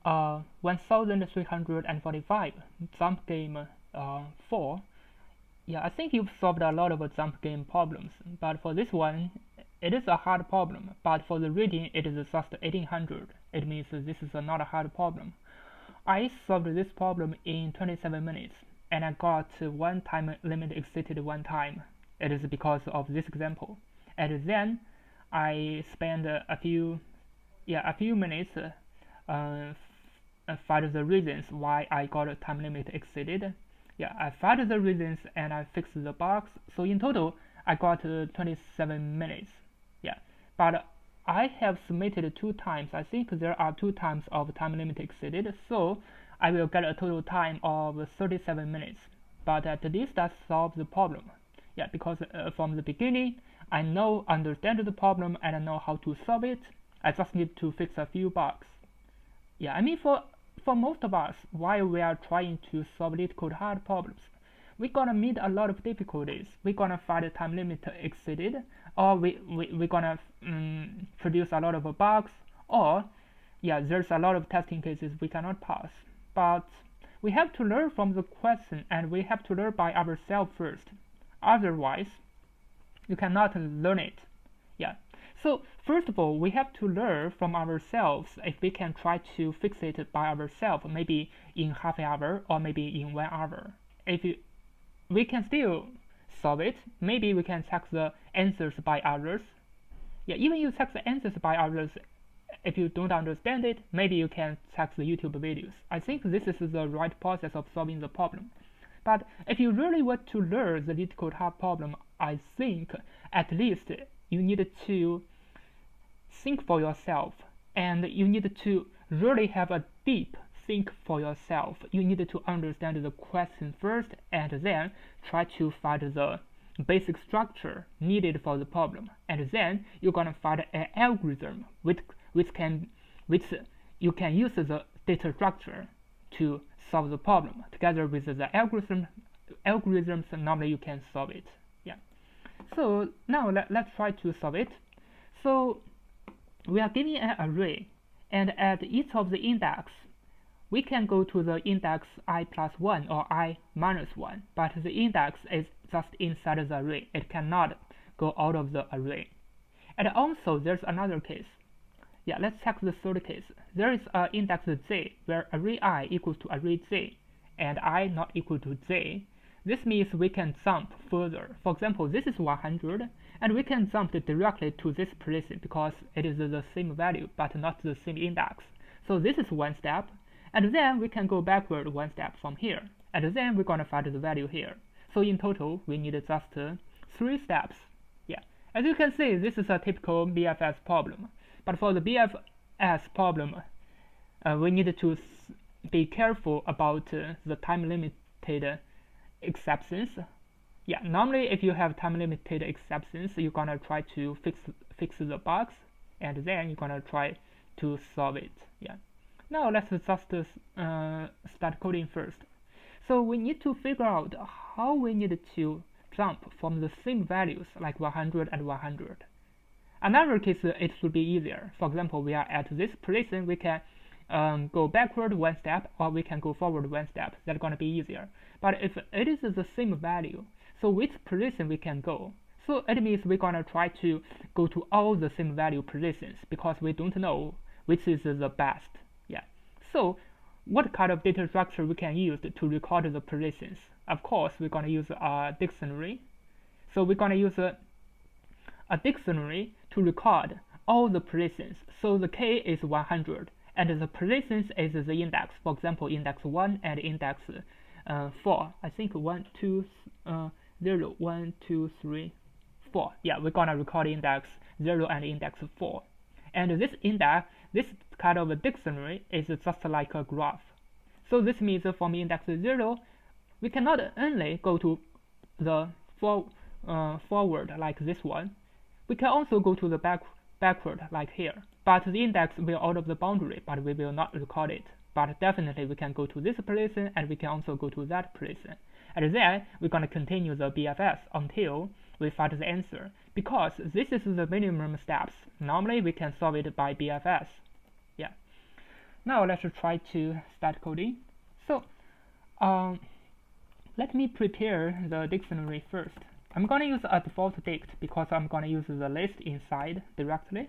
1345 jump game 4. Yeah, I think you've solved a lot of jump game problems, but for this one, it is a hard problem, but for the rating, it is just 1800. It means this is not a hard problem. I solved this problem in 27 minutes, and I got one time limit exceeded one time. It is because of this example. And then I spent a few minutes find the reasons why I got a time limit exceeded. Yeah, I found the reasons and I fixed the bugs. So in total, I got 27 minutes. Yeah, but I have submitted 2 times. I think there are 2 times of time limit exceeded, so I will get a total time of 37 minutes. But at least that solves the problem. Yeah, because from the beginning, I understand the problem and I know how to solve it. I just need to fix a few bugs. Yeah, I mean for most of us, while we are trying to solve Leetcode hard problems, we're gonna meet a lot of difficulties. We're gonna find a time limit exceeded, or we're gonna produce a lot of bugs, or yeah, there's a lot of testing cases we cannot pass. But we have to learn from the question, and we have to learn by ourselves first. Otherwise, you cannot learn it. Yeah. So first of all, we have to learn from ourselves if we can try to fix it by ourselves, maybe in half an hour or maybe in 1 hour. We can still solve it, maybe we can check the answers by others. Yeah, even you check the answers by others, if you don't understand it, maybe you can check the YouTube videos. I think this is the right process of solving the problem. But if you really want to learn the Leetcode hard problem, I think at least you need to think for yourself, and you need to really have a deep think for yourself. You need to understand the question first, and then try to find the basic structure needed for the problem, and then you're gonna find an algorithm which you can use the data structure to solve the problem. Together with the algorithms, normally you can solve it. Yeah. So now let's try to solve it. So we are given an array, and at each of the index, we can go to the index I plus 1 or I minus 1, but the index is just inside the array. It cannot go out of the array. And also there's another case. Yeah, let's check the third case. There is an index z where array I equals to array z and I not equal to z. This means we can jump further. For example, this is 100, and we can jump directly to this place because it is the same value but not the same index. So this is one step, and then we can go backward one step from here, and then we're gonna find the value here. So in total, we need just 3 steps. Yeah, as you can see, this is a typical BFS problem. But for the BFS problem, we need to be careful about the time-limited exceptions. Yeah, normally if you have time-limited exceptions, you're gonna try to fix the bugs, and then you're gonna try to solve it. Yeah. Now let's just start coding first. So we need to figure out how we need to jump from the same values like 100 and 100. Another case, it should be easier. For example, we are at this position, we can go backward one step, or we can go forward one step. That's gonna be easier. But if it is the same value, so which position we can go? So it means we're gonna try to go to all the same value positions because we don't know which is the best. Yeah. So what kind of data structure we can use to record the positions? Of course, we're gonna use a dictionary. So we're gonna use a dictionary to record all the positions. So the k is 100, and the positions is the index. For example, index 1 and index 4. I think 1, 2, 0, 1, 2, 3, 4. Yeah, we're gonna record index 0 and index 4. And this index, this kind of a dictionary is just like a graph. So this means from index 0, we cannot only go to the forward like this one. We can also go to the backward like here. But the index will out of the boundary, but we will not record it. But definitely we can go to this position, and we can also go to that position. And then we're gonna continue the BFS until we find the answer, because this is the minimum steps. Normally we can solve it by BFS. Yeah. now let's try to start coding. So let me prepare the dictionary first. I'm gonna use a default dict because I'm gonna use the list inside directly.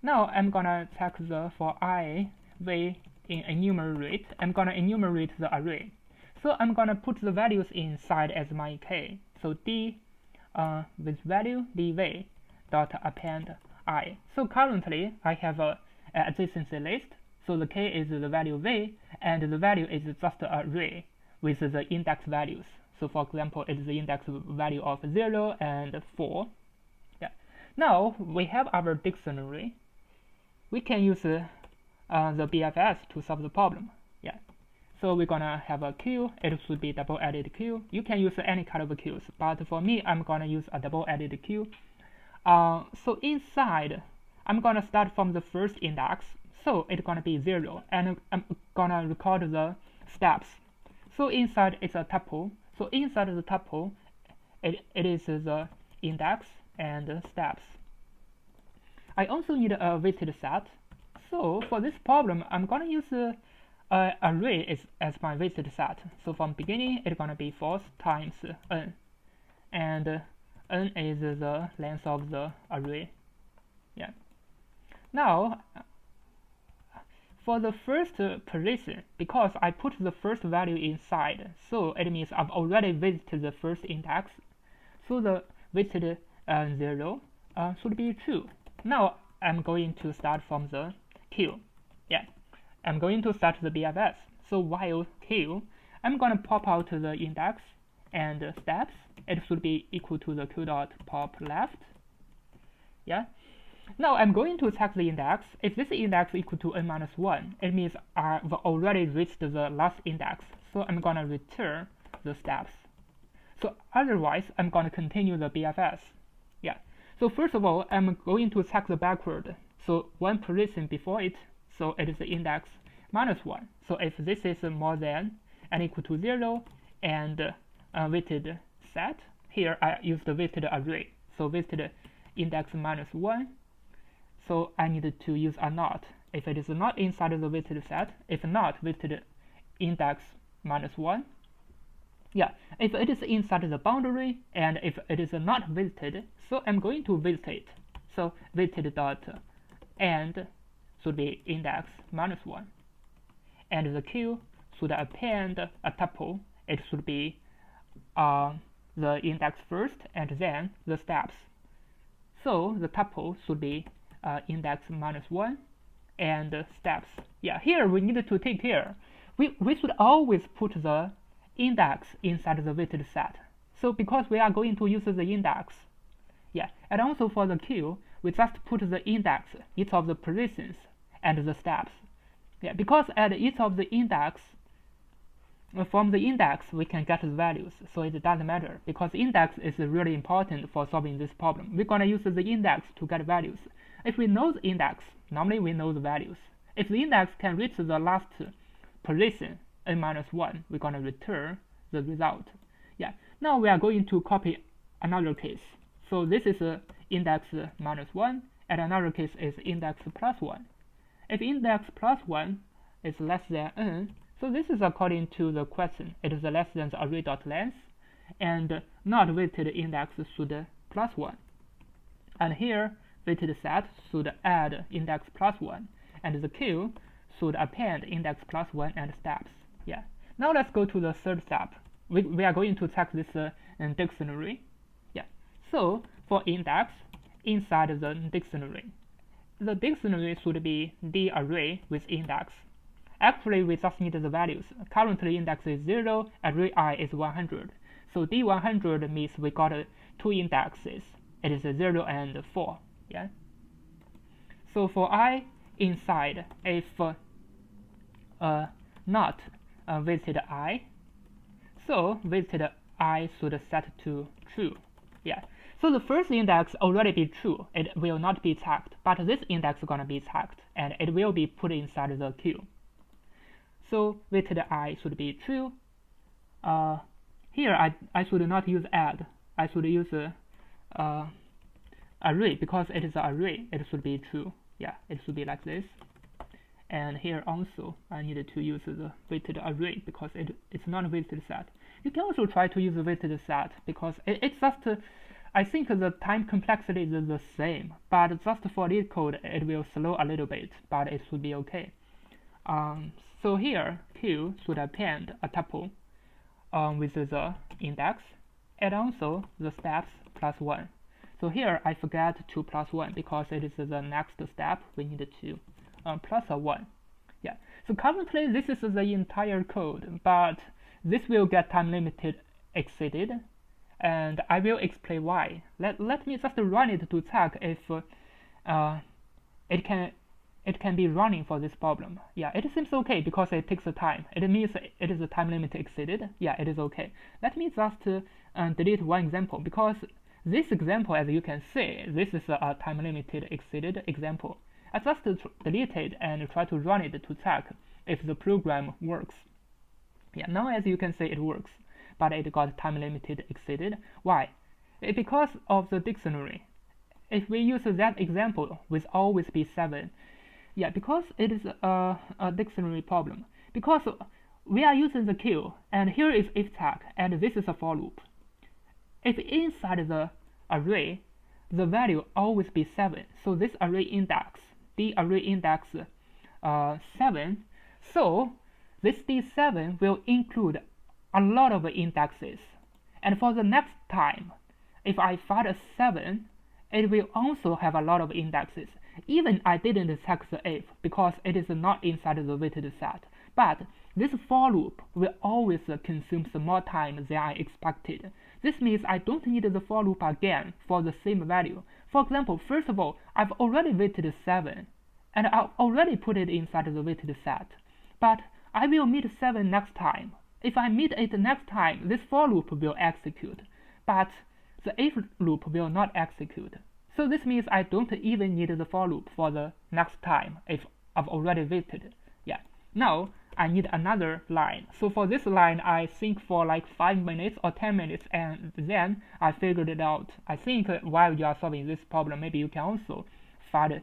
Now I'm gonna check the for I way in enumerate. I'm gonna enumerate the array. So I'm gonna put the values inside as my k. So d with value dv dot append I. So currently I have a adjacency list. So the k is the value v, and the value is just an array with the index values. So for example, it's the index value of 0 and 4. Yeah. Now we have our dictionary. We can use the BFS to solve the problem. Yeah. So we're gonna have a queue. It should be double-added queue. You can use any kind of queues, but for me, I'm gonna use a double-added queue. So inside, I'm gonna start from the first index. So it's gonna be 0, and I'm gonna record the steps. So inside it's a tuple. So inside the tuple, it is the index and the steps. I also need a weighted set. So for this problem, I'm gonna use array as my weighted set. So from beginning, it's gonna be false times n, and n is the length of the array. Yeah. Now for the first position, because I put the first value inside, so it means I've already visited the first index. So the weighted 0 should be true. Now I'm going to start from the queue. Yeah, I'm going to start the BFS. So while queue, I'm gonna pop out the index and steps. It should be equal to the q dot pop left. Yeah. Now I'm going to check the index. If this index is equal to n minus 1, it means I've already reached the last index. So I'm gonna return the steps. So otherwise, I'm gonna continue the BFS. Yeah. So first of all, I'm going to check the backward. So one position before it, so it is the index minus 1. So if this is more than and equal to 0 and weighted set, here I use the weighted array. So weighted index minus 1. So I need to use a not. If it is not inside of the weighted set, if not, weighted index minus 1. Yeah, if it is inside the boundary, and if it is not weighted, so I'm going to weight it. So weighted dot and should be index minus 1. And the queue should append a tuple. It should be the index first and then the steps. So the tuple should be index minus 1 and steps. Yeah, here we need to take care. We should always put the index inside the weighted set. So because we are going to use the index. Yeah, and also for the queue, we just put the index, each of the positions, and the steps. Yeah, because at each of the index, from the index we can get the values, so it doesn't matter, because index is really important for solving this problem. We're gonna use the index to get values. If we know the index, normally we know the values. If the index can reach the last position, n minus 1, we're gonna return the result. Yeah. Now we are going to copy another case. So this is index minus 1, and another case is index plus 1. If index plus 1 is less than n, so this is according to the question. It is less than the array.length, and not weighted index should plus 1. And here, weighted set should add index plus 1, and the queue should append index plus 1 and steps. Yeah. Now let's go to the third step. We are going to check this dictionary. Yeah. So for index inside the dictionary should be d array with index. Actually, we just need the values. Currently index is 0, array I is 100. So d100 means we got two indexes. It is 0 and 4. Yeah. So for I inside, if not weighted I, so weighted I should set to true. Yeah. So the first index already be true. It will not be checked, but this index is gonna be checked, and it will be put inside the queue. So weighted I should be true. Here I should not use add. I should use array, because it is an array. It should be true. Yeah, it should be like this. and here also I need to use the weighted array because it's not a weighted set. You can also try to use a weighted set because it's just I think the time complexity is the same, but just for Leetcode it will slow a little bit, but it should be okay. So here Q should append a tuple with the index and also the steps plus 1. So here I forgot 2 plus 1 because it is the next step we need to plus a 1. Yeah. So currently this is the entire code, but this will get time limited exceeded, and I will explain why. Let me just run it to check if it can be running for this problem. Yeah, it seems okay because it takes the time. It means it is a time limit exceeded. Yeah, it is okay. Let me just delete one example because this example, as you can see, this is a time limited exceeded example. I just delete it and try to run it to check if the program works. Yeah, now as you can see it works, but it got time limited exceeded. Why? Because of the dictionary. If we use that example with always be 7, yeah, because it is a dictionary problem. Because we are using the queue, and here is if tag, and this is a for loop. If inside the array, the value always be 7, so this array index, the array index 7, so this D7 will include a lot of indexes. And for the next time, if I find a 7, it will also have a lot of indexes. Even I didn't check the if because it is not inside the weighted set. But this for loop will always consume some more time than I expected. This means I don't need the for loop again for the same value. For example, first of all, I've already weighted 7, and I've already put it inside the weighted set. But I will meet 7 next time. If I meet it next time, this for loop will execute, but the if loop will not execute. So this means I don't even need the for loop for the next time if I've already waited. Yeah. Now I need another line. So for this line, I think for like 5 minutes or 10 minutes, and then I figured it out. I think while you are solving this problem, maybe you can also find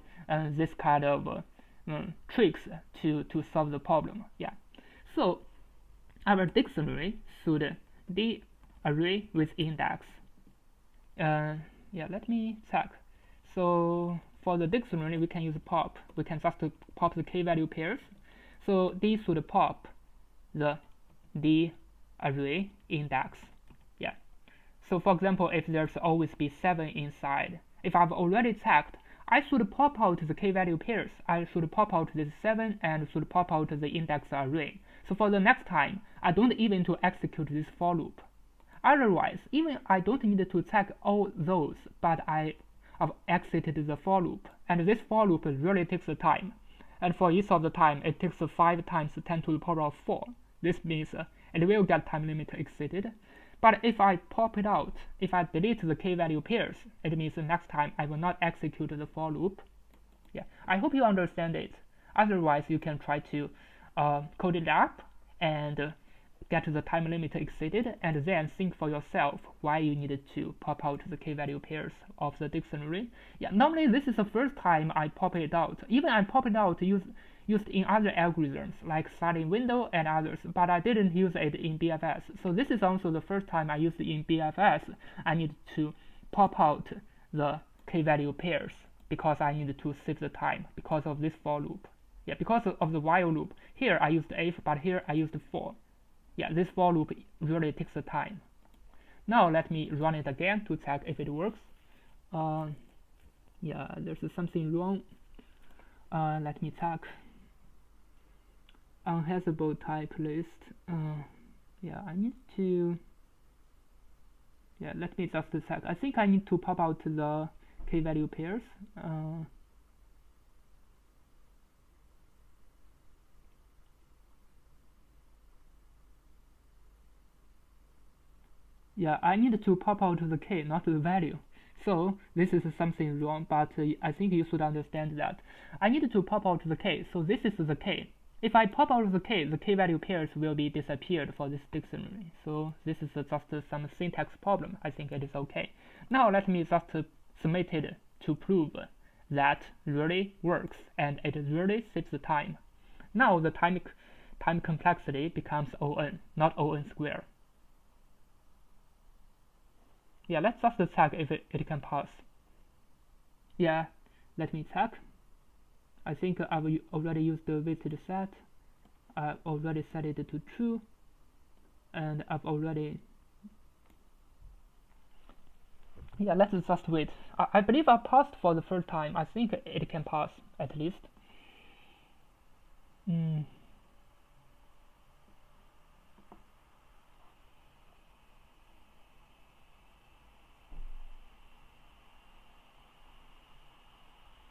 this kind of tricks to solve the problem. Yeah. So our dictionary should the array with index. Yeah, let me check. So for the dictionary, we can use pop. We can just pop the k-value pairs. So D should pop the array index. Yeah. So for example, if there's always be 7 inside, if I've already checked, I should pop out the k-value pairs. I should pop out this 7 and should pop out the index array. So for the next time, I don't even to execute this for loop. Otherwise, even I don't need to check all those, but I've exited the for loop, and this for loop really takes the time. And for each of the time, it takes 5 times 10 to the power of 4. This means it will get time limit exceeded. But if I pop it out, if I delete the k-value pairs, it means next time I will not execute the for loop. Yeah, I hope you understand it. Otherwise, you can try to code it up and get the time limit exceeded, and then think for yourself why you needed to pop out the k-value pairs of the dictionary. Yeah, normally this is the first time I pop it out. Even I pop it out used in other algorithms like starting window and others, but I didn't use it in BFS. So this is also the first time I used it in BFS. I need to pop out the k-value pairs because I need to save the time because of this for loop. Yeah, because of the while loop. Here I used if, but here I used for. Yeah, this for loop really takes the time. Now let me run it again to check if it works. Yeah, there's something wrong. Let me check. Unhasable type list. Yeah, I need to. Yeah, let me just check. I think I need to pop out the k-value pairs. Yeah, I need to pop out the k, not the value. So this is something wrong, but I think you should understand that. I need to pop out the k, so this is the k. If I pop out the k-value pairs will be disappeared for this dictionary. So this is just some syntax problem. I think it is okay. Now let me just submit it to prove that really works and it really saves the time. Now the time complexity becomes on, not on square. Yeah, let's just check if it can pass. Yeah, let me check. I think I've already used the weighted set. I've already set it to true, and I've already. Yeah, let's just wait. I believe I passed for the first time. I think it can pass at least.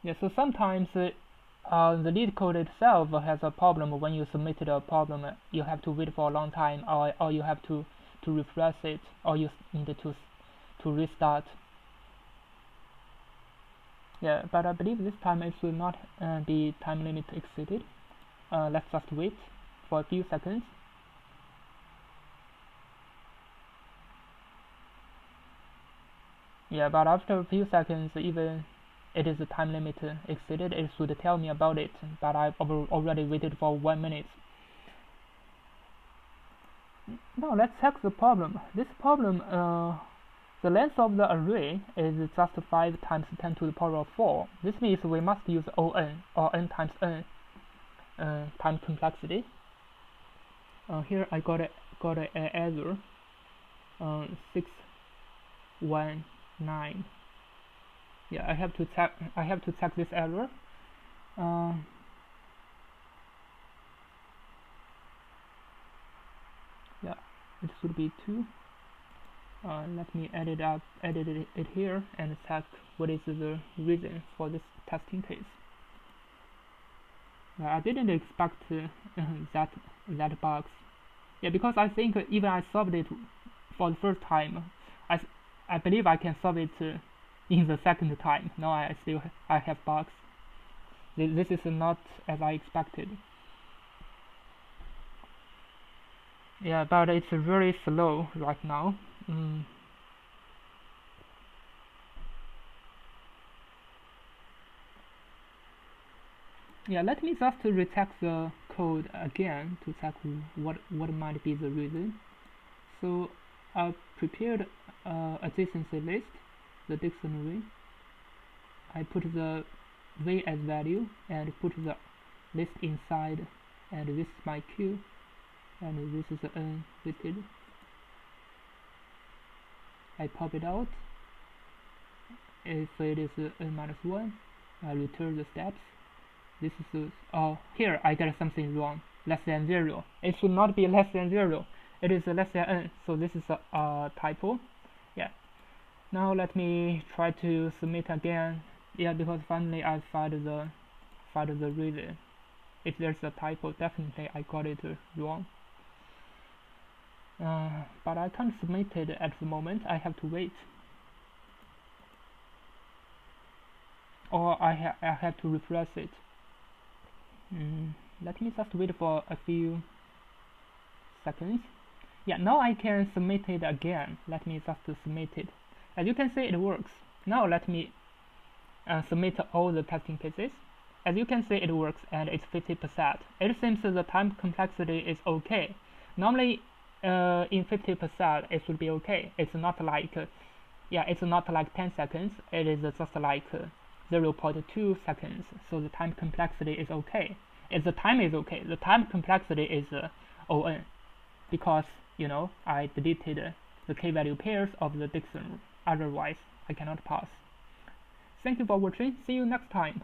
Yeah, so sometimes the Leetcode itself has a problem. When you submitted a problem, you have to wait for a long time, or you have to refresh it, or you need to restart. Yeah, but I believe this time it will not be time limit exceeded. Let's just wait for a few seconds. Yeah, but after a few seconds, even it is a time limit exceeded, it should tell me about it, but I've already waited for 1 minute. Now let's check the problem. This problem, the length of the array is just 5 times 10 to the power of 4. This means we must use on, or n times n time complexity. Here I got an error, 619. Yeah, I have to check this error. Yeah, it should be 2. Let me edit it here and check what is the reason for this testing case. I didn't expect that bugs. Yeah, because I think even I solved it for the first time, I believe I can solve it in the second time. Now I have bugs. This is not as I expected. Yeah, but it's very slow right now. Yeah, let me just recheck the code again to check what might be the reason. So I prepared adjacency list, the dictionary. I put the v as value and put the list inside, and this is my q, and this is n weighted. I pop it out. If it is n minus 1, I return the steps. This is here I get something wrong. Less than 0. It should not be less than 0. It is less than n. So this is a typo. Yeah. Now let me try to submit again. Yeah, because finally I found the reason. If there's a typo, definitely I got it wrong. But I can't submit it at the moment. I have to wait, or I have to refresh it. Let me just wait for a few seconds. Yeah, now I can submit it again. Let me just submit it. As you can see, it works. Now let me submit all the testing cases. As you can see, it works, and it's 50%. It seems the time complexity is okay. Normally, in 50%, it should be okay. It's not like, it's not like 10 seconds. It is just like 0.2 seconds. So the time complexity is okay. If the time is okay, the time complexity is on, because I deleted the k-value pairs of the dictionary. Otherwise, I cannot pass. Thank you for watching. See you next time.